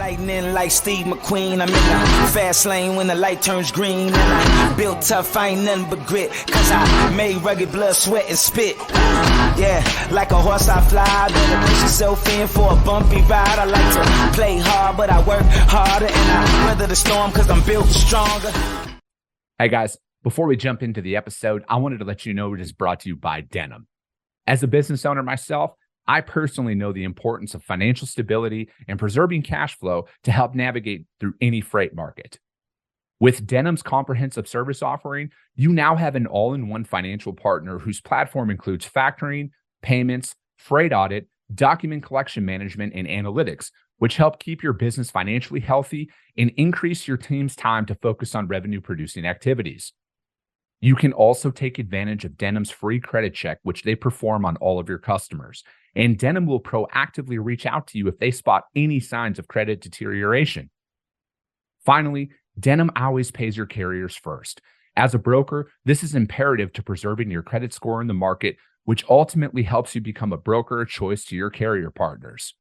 Lightning like Steve McQueen. I'm in the fast lane when the light turns green. And I built tough, I ain't nothing but grit. Cause I made rugged blood, sweat, and spit. Yeah, like a horse I fly. Better push yourself in for a bumpy ride. I like to play hard, but I work harder. And I weather the storm cause I'm built stronger. Hey guys, before we jump into the episode, I wanted to let you know it is brought to you by Denim. As a business owner myself, I personally know the importance of financial stability and preserving cash flow to help navigate through any freight market. With Denim's comprehensive service offering, you now have an all-in-one financial partner whose platform includes factoring, payments, freight audit, document collection management, and analytics, which help keep your business financially healthy and increase your team's time to focus on revenue-producing activities. You can also take advantage of Denim's free credit check, which they perform on all of your customers. And Denim will proactively reach out to you if they spot any signs of credit deterioration. Finally, Denim always pays your carriers first. As a broker, this is imperative to preserving your credit score in the market, which ultimately helps you become a broker of choice to your carrier partners.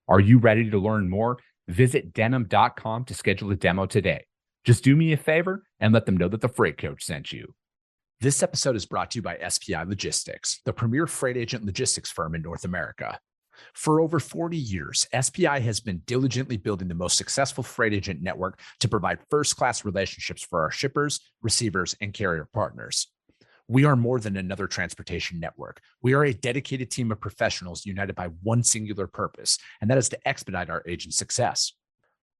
Are you ready to learn more? Visit denim.com to schedule a demo today. Just do me a favor and let them know that the Freight Coach sent you. This episode is brought to you by SPI Logistics, the premier freight agent logistics firm in North America. For over 40 years, SPI has been diligently building the most successful freight agent network to provide first-class relationships for our shippers, receivers, and carrier partners. We are more than another transportation network. We are a dedicated team of professionals united by one singular purpose, and that is to expedite our agents' success.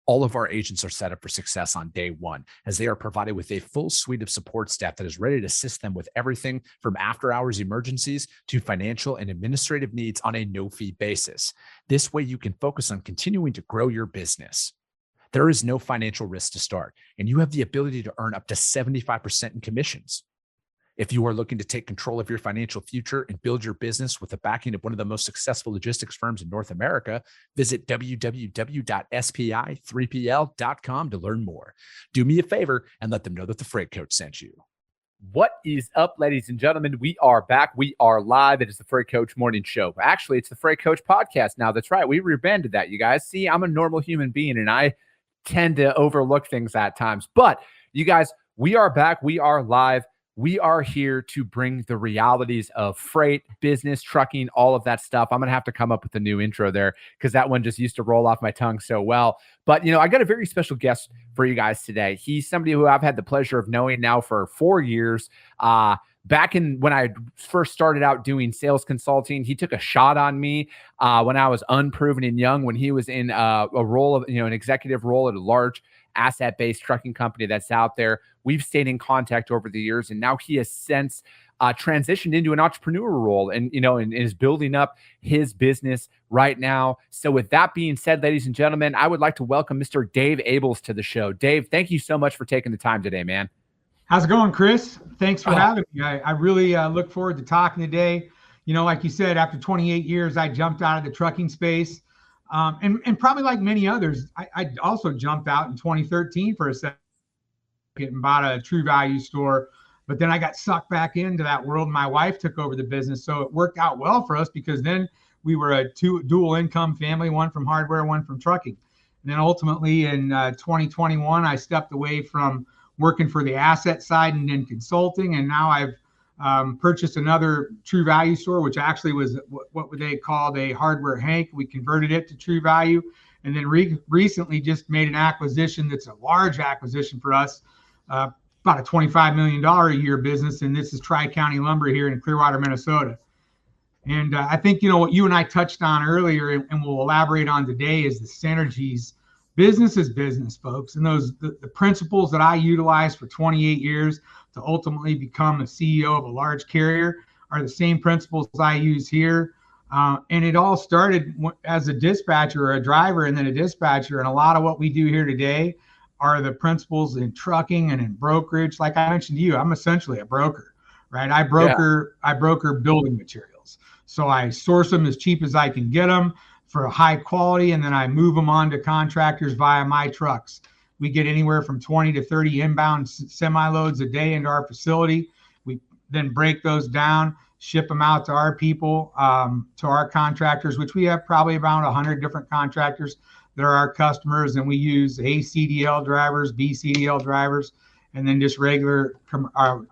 All of our agents are set up for success on day one, as they are provided with a full suite of support staff that is ready to assist them with everything from after-hours emergencies to financial and administrative needs on a no-fee basis. This way, you can focus on continuing to grow your business. There is no financial risk to start, and you have the ability to earn up to 75% in commissions. If you are looking to take control of your financial future and build your business with the backing of one of the most successful logistics firms in North America, visit www.spi3pl.com to learn more. Do me a favor and let them know that the Freight Coach sent you. What is up, ladies and gentlemen? We are back. We are live. It is the Freight Coach Morning Show. Actually, it's the Freight Coach Podcast now. That's right. We rebranded that, you guys. See, I'm a normal human being, and I tend to overlook things at times. But you guys, we are back. We are live. We are here to bring the realities of freight, business, trucking, all of that stuff. I'm going to have to come up with a new intro there because that one just used to roll off my tongue so well. But, I got a very special guest for you guys today. He's somebody who I've had the pleasure of knowing now for 4 years. Back in when I first started out doing sales consulting, he took a shot on me when I was unproven and young, when he was in a role of, an executive role at a large asset-based trucking company that's out there. We've stayed in contact over the years, and now he has since transitioned into an entrepreneur role and is building up his business right now. So with that being said, ladies and gentlemen, I would like to welcome Mr. Dave Abels to the show. Dave, thank you so much for taking the time today, man. How's it going, Chris? Thanks for having me. I really look forward to talking today. Like you said, after 28 years, I jumped out of the trucking space. And probably like many others, I also jumped out in 2013 for a second and bought a True Value store. But then I got sucked back into that world. My wife took over the business. So it worked out well for us because then we were a dual income family, one from hardware, one from trucking. And then ultimately in 2021, I stepped away from working for the asset side and then consulting. And now I've purchased another True Value store, which actually was what they called a hardware Hank. We converted it to True Value, and then recently just made an acquisition that's a large acquisition for us, about a $25 million a year business, and this is Tri-County Lumber here in Clearwater, Minnesota. And I think what you and I touched on earlier, and we'll elaborate on today, is the synergies. Business is business, folks, and the principles that I utilized for 28 years to ultimately become a CEO of a large carrier are the same principles I use here. And it all started as a dispatcher or a driver and then a dispatcher. And a lot of what we do here today are the principles in trucking and in brokerage. Like I mentioned to you, I'm essentially a broker, right? I broker building materials. So I source them as cheap as I can get them for a high quality, and then I move them on to contractors via my trucks. We get anywhere from 20 to 30 inbound semi-loads a day into our facility. We then break those down, ship them out to our people, to our contractors, which we have probably around 100 different contractors that are our customers, and we use A CDL drivers, B CDL drivers, and then just regular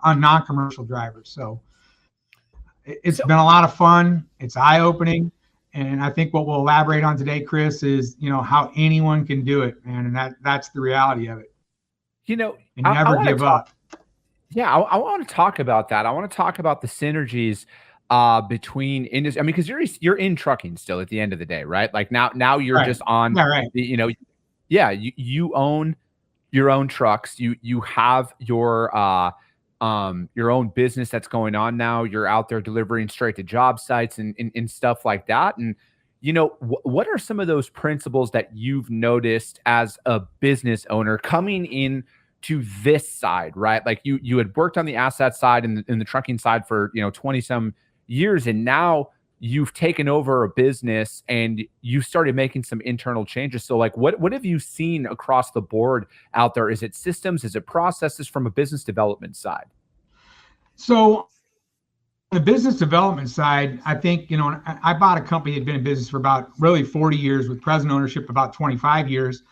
non-commercial drivers. So it's been a lot of fun. It's eye-opening. And I think what we'll elaborate on today, Chris, is, how anyone can do it, man. And that's the reality of it. And never give up. Yeah, I want to talk about that. I want to talk about the synergies between industry. I mean, because you're in trucking still at the end of the day, right? Like now you're right. just on. Yeah, right. You own your own trucks. You have your own business that's going on now. You're out there delivering straight to job sites and stuff like that. And what are some of those principles that you've noticed as a business owner coming in to this side, right? Like you had worked on the asset side and in the trucking side for 20 some years, and now you've taken over a business and you started making some internal changes. So like what have you seen across the board out there? Is it systems? Is it processes from a business development side? So the business development side, I think, I bought a company that had been in business for about really 40 years with present ownership about 25 years.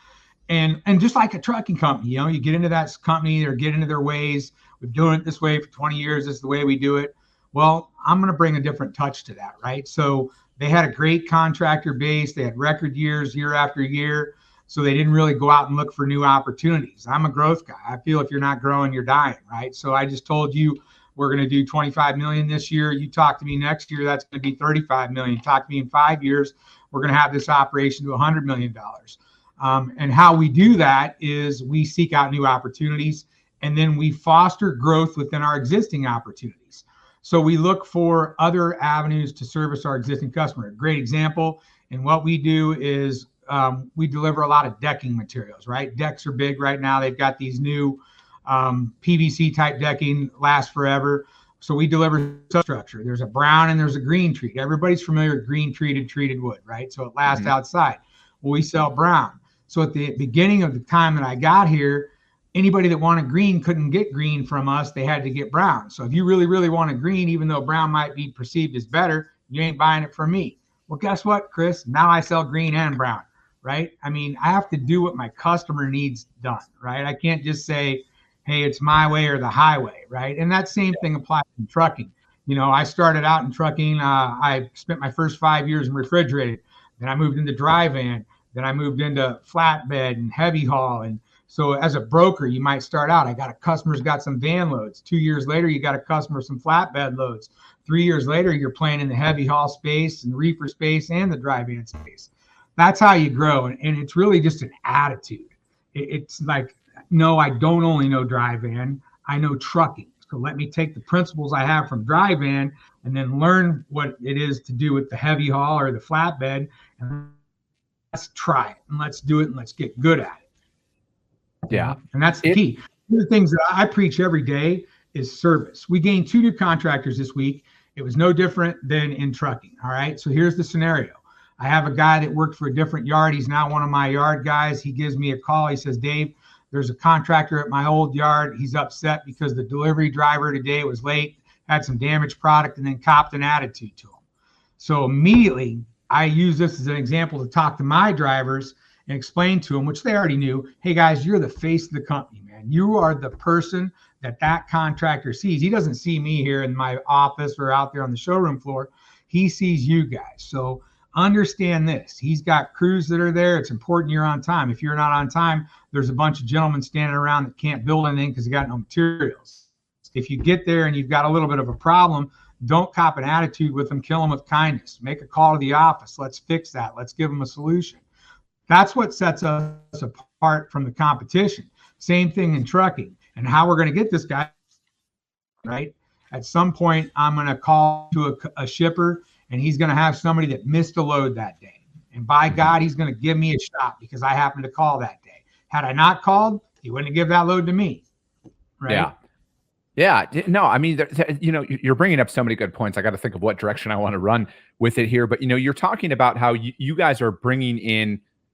And just like a trucking company, you get into that company or get into their ways. We've been doing it this way for 20 years. This is the way we do it. Well, I'm going to bring a different touch to that, right? So they had a great contractor base. They had record years, year after year. So they didn't really go out and look for new opportunities. I'm a growth guy. I feel if you're not growing, you're dying, right? So I just told you we're going to do 25 million this year. You talk to me next year, that's going to be 35 million. Talk to me in 5 years, we're going to have this operation to $100 million. And how we do that is we seek out new opportunities, and then we foster growth within our existing opportunities. So we look for other avenues to service our existing customer. A great example in what we do is we deliver a lot of decking materials, right? Decks are big right now. They've got these new PVC type decking, last forever. So we deliver substructure. There's a brown and there's a green treat. Everybody's familiar with green treated wood, right? So it lasts outside. Well, we sell brown. So at the beginning of the time that I got here, anybody that wanted green couldn't get green from us. They had to get brown. So if you really, really wanted green, even though brown might be perceived as better, you ain't buying it from me. Well, guess what, Chris? Now I sell green and brown, right? I mean, I have to do what my customer needs done, right? I can't just say, hey, it's my way or the highway, right? And that same thing applies in trucking. I started out in trucking. I spent my first 5 years in refrigerated. Then I moved into dry van. Then I moved into flatbed and heavy haul. And so as a broker, you might start out, I got a customer's got some van loads. 2 years later, you got a customer some flatbed loads. 3 years later, you're playing in the heavy haul space and reefer space and the dry van space. That's how you grow. And it's really just an attitude. It's like, no, I don't only know dry van, I know trucking. So let me take the principles I have from dry van and then learn what it is to do with the heavy haul or the flatbed. And let's try it and let's do it and let's get good at it. Yeah. And that's the key. One of the things that I preach every day is service. We gained 2 new contractors this week. It was no different than in trucking. All right. So here's the scenario. I have a guy that worked for a different yard. He's now one of my yard guys. He gives me a call. He says, Dave, there's a contractor at my old yard. He's upset because the delivery driver today was late, had some damaged product, and then copped an attitude to him. So immediately I use this as an example to talk to my drivers and explain to them, which they already knew, hey guys, you're the face of the company, man. You are the person that contractor sees. He doesn't see me here in my office or out there on the showroom floor. He sees you guys. So understand this. He's got crews that are there. It's important you're on time. If you're not on time, there's a bunch of gentlemen standing around that can't build anything because they got no materials. If you get there and you've got a little bit of a problem, don't cop an attitude with them. Kill them with kindness. Make a call to the office. Let's fix that. Let's give them a solution. That's what sets us apart from the competition. Same thing in trucking. And how we're going to get this guy, right? At some point, I'm going to call to a shipper, and he's going to have somebody that missed a load that day. And by God, he's going to give me a shot because I happened to call that day. Had I not called, he wouldn't have given that load to me. Right? Yeah. Yeah. No, I mean, you're bringing up so many good points. I got to think of what direction I want to run with it here. But, you're talking about how you guys are bringing in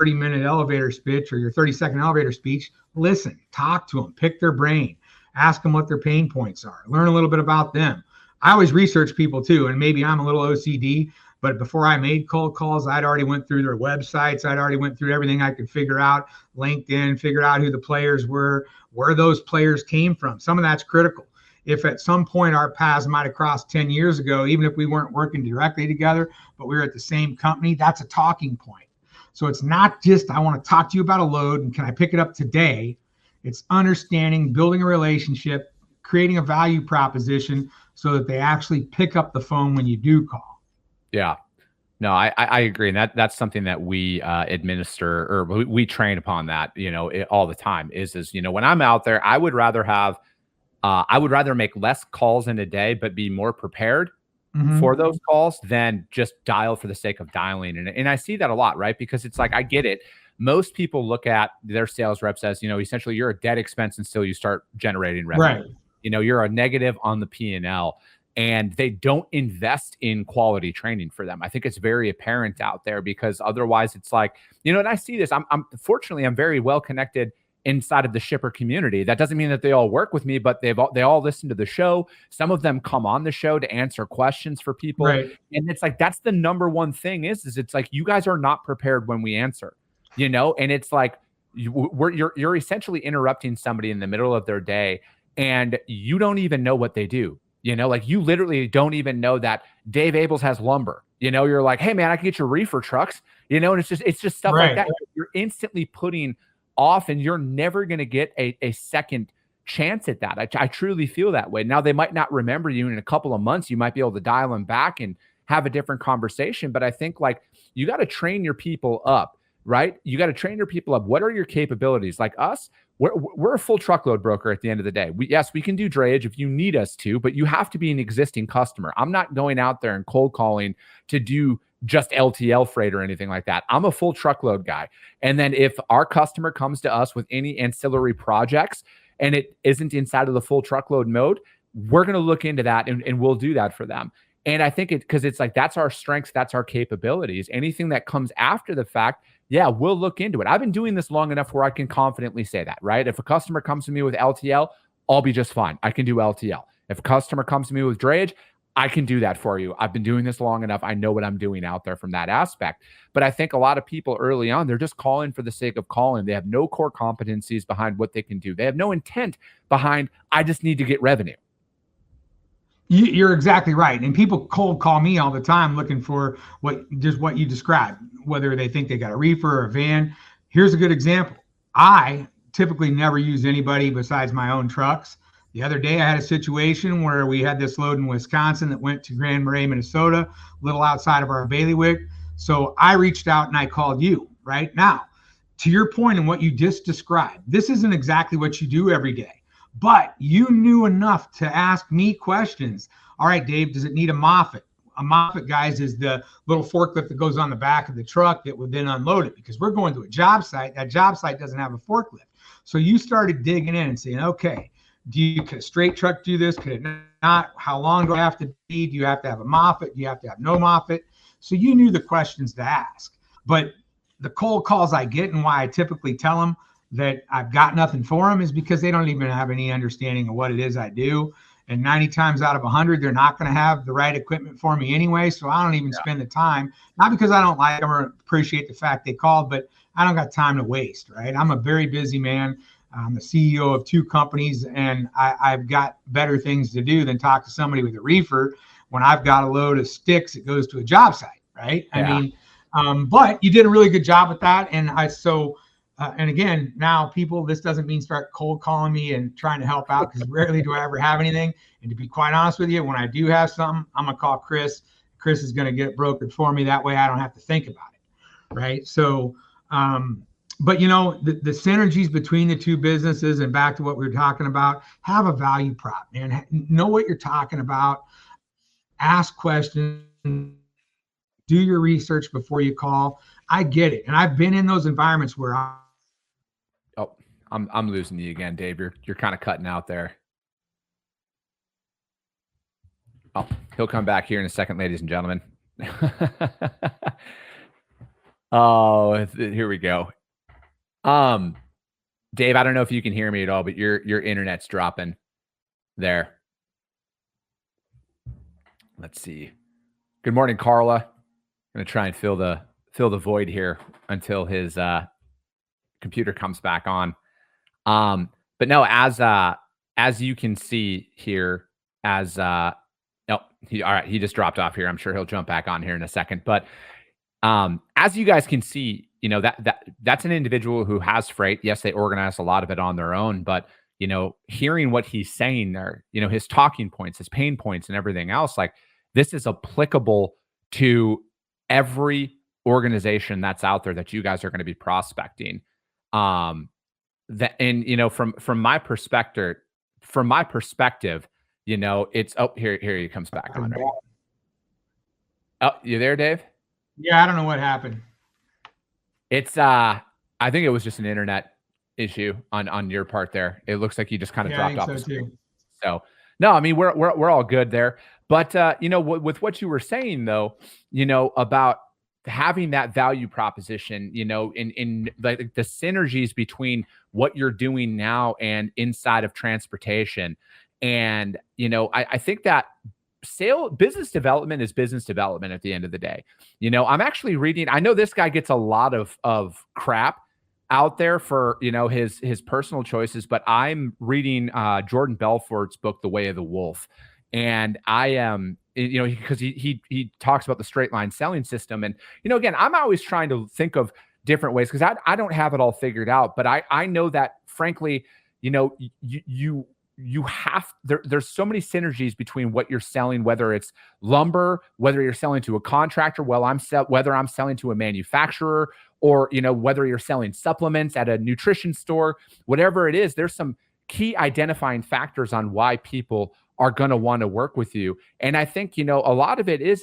30-minute elevator speech or your 30-second elevator speech, listen, talk to them, pick their brain, ask them what their pain points are, learn a little bit about them. I always research people too, and maybe I'm a little OCD, but before I made cold calls, I'd already went through their websites. I'd already went through everything I could figure out, LinkedIn, figured out who the players were, where those players came from. Some of that's critical. If at some point our paths might have crossed 10 years ago, even if we weren't working directly together, but we were at the same company, that's a talking point. So it's not just, I want to talk to you about a load and can I pick it up today? It's understanding, building a relationship, creating a value proposition so that they actually pick up the phone when you do call. Yeah. No, I agree. And that's something that we administer, or we train upon that, all the time is, when I'm out there, I would rather make less calls in a day, but be more prepared for those calls than just dial for the sake of dialing. And I see that a lot, right? Because it's like, I get it. Most people look at their sales reps as, essentially you're a dead expense until you start generating revenue. Right. You're a negative on the P&L, and they don't invest in quality training for them. I think it's very apparent out there, because otherwise it's like, and I see this, fortunately, I'm very well connected inside of the shipper community. That doesn't mean that they all work with me, but they all listen to the show. Some of them come on the show to answer questions for people. Right. And it's like, that's the number one thing is it's like, you guys are not prepared when we answer, and it's like, you're essentially interrupting somebody in the middle of their day, and you don't even know what they do. Like you literally don't even know that Dave Abels has lumber. You're like, hey man, I can get your reefer trucks, and it's just stuff like that. You're instantly putting off, and you're never going to get a second chance at that. I truly feel that way. Now, they might not remember you in a couple of months. You might be able to dial them back and have a different conversation. But I think like you got to train your people up, right? You got to train your people up. What are your capabilities? Like us, we're a full truckload broker at the end of the day. Yes, we can do drayage if you need us to, but you have to be an existing customer. I'm not going out there and cold calling to do just LTL freight or anything like that. I'm a full truckload guy. And then if our customer comes to us with any ancillary projects and it isn't inside of the full truckload mode, we're going to look into that and we'll do that for them. And I think because it's like, that's our strengths, that's our capabilities. Anything that comes after the fact, yeah, we'll look into it. I've been doing this long enough where I can confidently say that, right? If a customer comes to me with LTL, I'll be just fine. I can do LTL. If a customer comes to me with drayage, I can do that for you. I've been doing this long enough. I know what I'm doing out there from that aspect. But I think a lot of people early on, they're just calling for the sake of calling. They have no core competencies behind what they can do. They have no intent behind, I just need to get revenue. You're exactly right. And people cold call me all the time looking for what you described, whether they think they got a reefer or a van. Here's a good example. I typically never use anybody besides my own trucks. The other day, I had a situation where we had this load in Wisconsin that went to Grand Marais, Minnesota, a little outside of our bailiwick. So I reached out and I called you right now. To your point and what you just described, this isn't exactly what you do every day, but you knew enough to ask me questions. All right, Dave, does it need a Moffett? A Moffett, guys, is the little forklift that goes on the back of the truck that would then unload it, because we're going to a job site. That job site doesn't have a forklift. So you started digging in and saying, okay, could a straight truck do this? Could it not? How long do I have to be? Do you have to have a Moffett? Do you have to have no Moffett? So you knew the questions to ask. But the cold calls I get, and why I typically tell them that I've got nothing for them, is because they don't even have any understanding of what it is I do. And 90 times out of 100, they're not going to have the right equipment for me anyway. So I don't even spend the time, not because I don't like them or appreciate the fact they called, but I don't got time to waste, right? I'm a very busy man. I'm the CEO of 2 companies, and I've got better things to do than talk to somebody with a reefer when I've got a load of sticks that goes to a job site, right? Yeah. I mean, but you did a really good job with that. And and again, now people, this doesn't mean start cold calling me and trying to help out, because rarely do I ever have anything. And to be quite honest with you, when I do have something, I'm going to call Chris. Chris is going to get it brokered for me. That way I don't have to think about it, right? So, but the synergies between the 2 businesses, and back to what we were talking about, have a value prop, man. Know what you're talking about. Ask questions. Do your research before you call. I get it, and I've been in those environments where I'm losing you again, Dave. You're kind of cutting out there. Oh, he'll come back here in a second, ladies and gentlemen. Oh, here we go. Dave, I don't know if you can hear me at all, but your internet's dropping there. Let's see. Good morning, Carla. I'm gonna try and fill the void here until his computer comes back on. But no, as you can see here, he just dropped off here. I'm sure he'll jump back on here in a second. But as you guys can see, that's an individual who has freight. Yes, they organize a lot of it on their own, but hearing what he's saying there, his talking points, his pain points, and everything else, like this is applicable to every organization that's out there that you guys are going to be prospecting. From my perspective, it's here he comes back on. Right? Oh, you there, Dave? Yeah, I don't know what happened. It's I think it was just an internet issue on your part there. It looks like you just kind of dropped off. So no, I mean we're all good there. But with what you were saying though, about having that value proposition, in like the synergies between what you're doing now and inside of transportation. And, I think that business development is business development at the end of the day. I'm actually reading, I know this guy gets a lot of crap out there for, his personal choices, but I'm reading Jordan Belfort's book, The Way of the Wolf. And I am, because he talks about the straight line selling system. And, again, I'm always trying to think of different ways because I don't have it all figured out. But I know that, frankly, you have, there's so many synergies between what you're selling, whether it's lumber, whether you're selling to a contractor, whether I'm selling to a manufacturer, or, whether you're selling supplements at a nutrition store, whatever it is, there's some key identifying factors on why people are going to want to work with you. And I think, a lot of it is,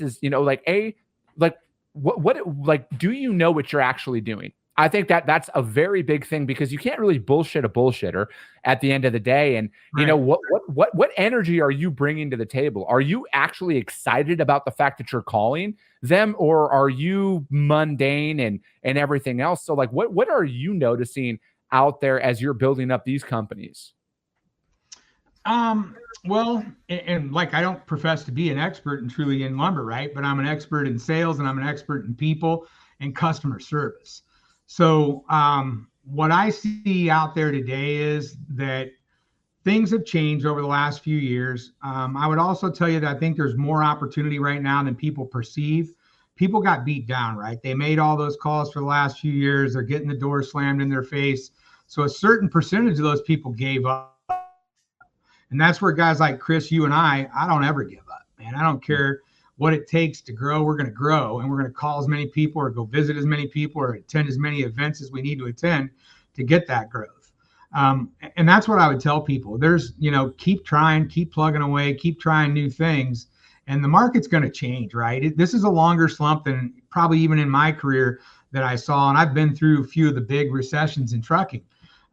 what do you know what you're actually doing? I think that's a very big thing because you can't really bullshit a bullshitter at the end of the day. And, right. What energy are you bringing to the table? Are you actually excited about the fact that you're calling them, or are you mundane and everything else? So like, what are you noticing out there as you're building up these companies? Well, and like, I don't profess to be an expert and truly in lumber, right? But I'm an expert in sales and I'm an expert in people and customer service. So what I see out there today is that things have changed over the last few years. I would also tell you that I think there's more opportunity right now than people perceive. People got beat down, right? They made all those calls for the last few years. They're getting the door slammed in their face. So a certain percentage of those people gave up. And that's where guys like Chris, you and I don't ever give up, man. I don't care what it takes to grow. We're going to grow, and we're going to call as many people or go visit as many people or attend as many events as we need to attend to get that growth. And that's what I would tell people. There's, keep trying, keep plugging away, keep trying new things, and the market's going to change, right? This is a longer slump than probably even in my career that I saw. And I've been through a few of the big recessions in trucking.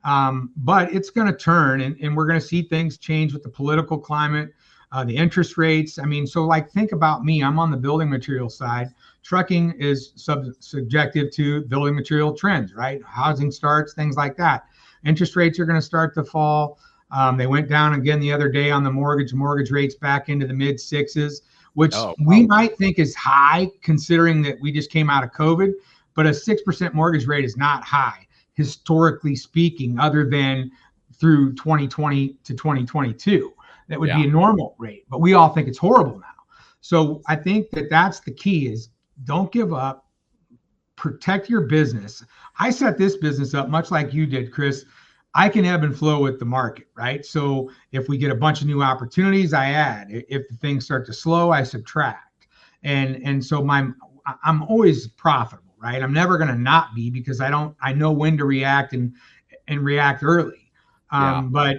But it's going to turn, and we're going to see things change with the political climate, the interest rates. I mean, so like, think about me. I'm on the building material side. Trucking is subjective to building material trends, right? Housing starts, things like that. Interest rates are going to start to fall. They went down again the other day on the mortgage rates back into the mid sixes, which we might think is high considering that we just came out of COVID, but a 6% mortgage rate is not high, historically speaking, other than through 2020 to 2022. That would be a normal rate, but we all think it's horrible now. So I think that that's the key, is don't give up, protect your business. I set this business up much like you did, Chris. I can ebb and flow with the market, right? So if we get a bunch of new opportunities, I add. If the things start to slow, I subtract. And so I'm always profitable, right? I'm never going to not be, because I know when to react and react early. But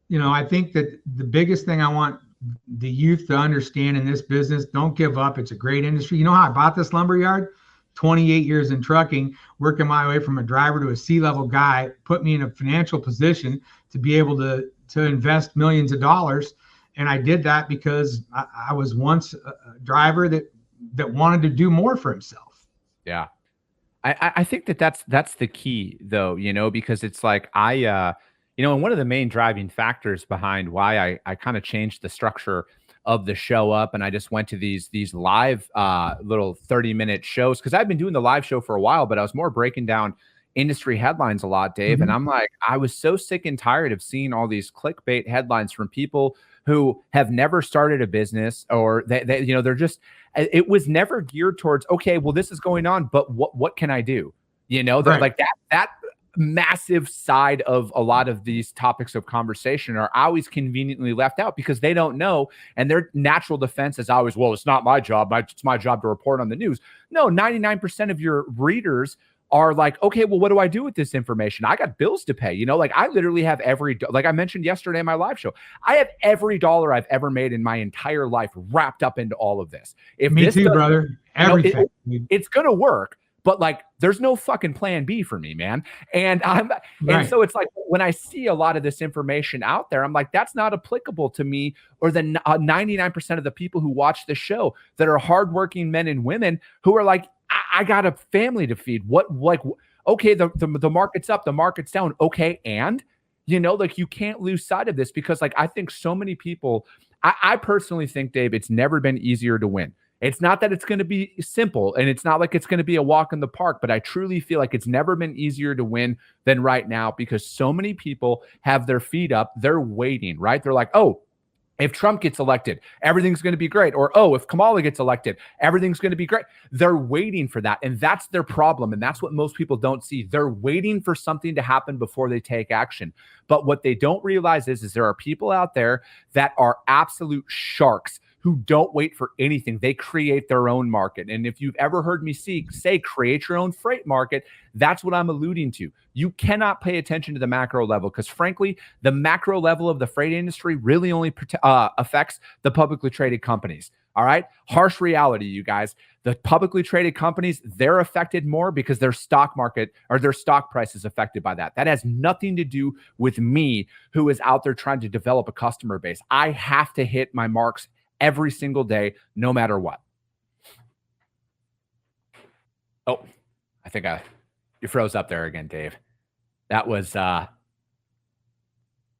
I think that the biggest thing I want the youth to understand in this business, don't give up. It's a great industry. You know how I bought this lumberyard? 28 years in trucking, working my way from a driver to a C-level guy, put me in a financial position to be able to invest millions of dollars. And I did that because I was once a driver that wanted to do more for himself. Yeah. I think that's the key though, because it's like and one of the main driving factors behind why I kind of changed the structure of the show up and I just went to these live little 30-minute shows because I've been doing the live show for a while, but I was more breaking down industry headlines a lot, Dave. And I'm like, I was so sick and tired of seeing all these clickbait headlines from people who have never started a business or they're just, it was never geared towards, okay, well, this is going on, but what can I do? Right. Like that massive side of a lot of these topics of conversation are always conveniently left out because they don't know. And their natural defense is always, well, it's not my job. It's my job to report on the news. No, 99% of your readers are like, okay, well, what do I do with this information? I got bills to pay. Like I literally have like I mentioned yesterday in my live show, I have every dollar I've ever made in my entire life wrapped up into all of this. If Me too, brother. Everything. It's going to work. But like, there's no fucking plan B for me, man. And and so it's like when I see a lot of this information out there, I'm like, that's not applicable to me or the 99% of the people who watch the show that are hardworking men and women who are like, I got a family to feed. Okay, the market's up, the market's down. Okay, and like you can't lose sight of this because like I think so many people. I personally think, Dave, it's never been easier to win. It's not that it's going to be simple and it's not like it's going to be a walk in the park, but I truly feel like it's never been easier to win than right now because so many people have their feet up. They're waiting, right? They're like, oh, if Trump gets elected, everything's going to be great. Or, oh, if Kamala gets elected, everything's going to be great. They're waiting for that. And that's their problem. And that's what most people don't see. They're waiting for something to happen before they take action. But what they don't realize is there are people out there that are absolute sharks who don't wait for anything. They create their own market. And if you've ever heard me say create your own freight market, that's what I'm alluding to. You cannot pay attention to the macro level because frankly, the macro level of the freight industry really only affects the publicly traded companies. All right. Harsh reality, you guys. The publicly traded companies, they're affected more because their stock market or their stock price is affected by that. That has nothing to do with me, who is out there trying to develop a customer base. I have to hit my marks every single day, no matter what. Oh, I think you froze up there again, Dave. That was, I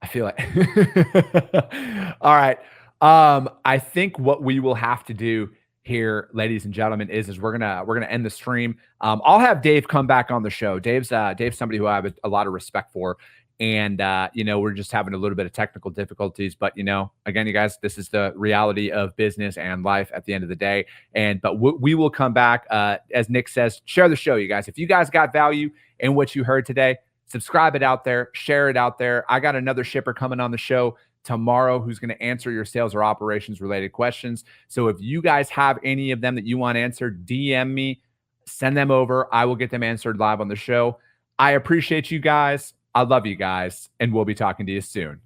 feel like, all right. I think what we will have to do here, ladies and gentlemen, is we're gonna end the stream. I'll have Dave come back on the show. Dave's somebody who I have a lot of respect for. And, we're just having a little bit of technical difficulties, but, again, you guys, this is the reality of business and life at the end of the day. But we will come back. As Nick says, share the show, you guys. If you guys got value in what you heard today, subscribe it out there, share it out there. I got another shipper coming on the show tomorrow who's going to answer your sales or operations related questions. So if you guys have any of them that you want answered, DM me, send them over. I will get them answered live on the show. I appreciate you guys. I love you guys, and we'll be talking to you soon.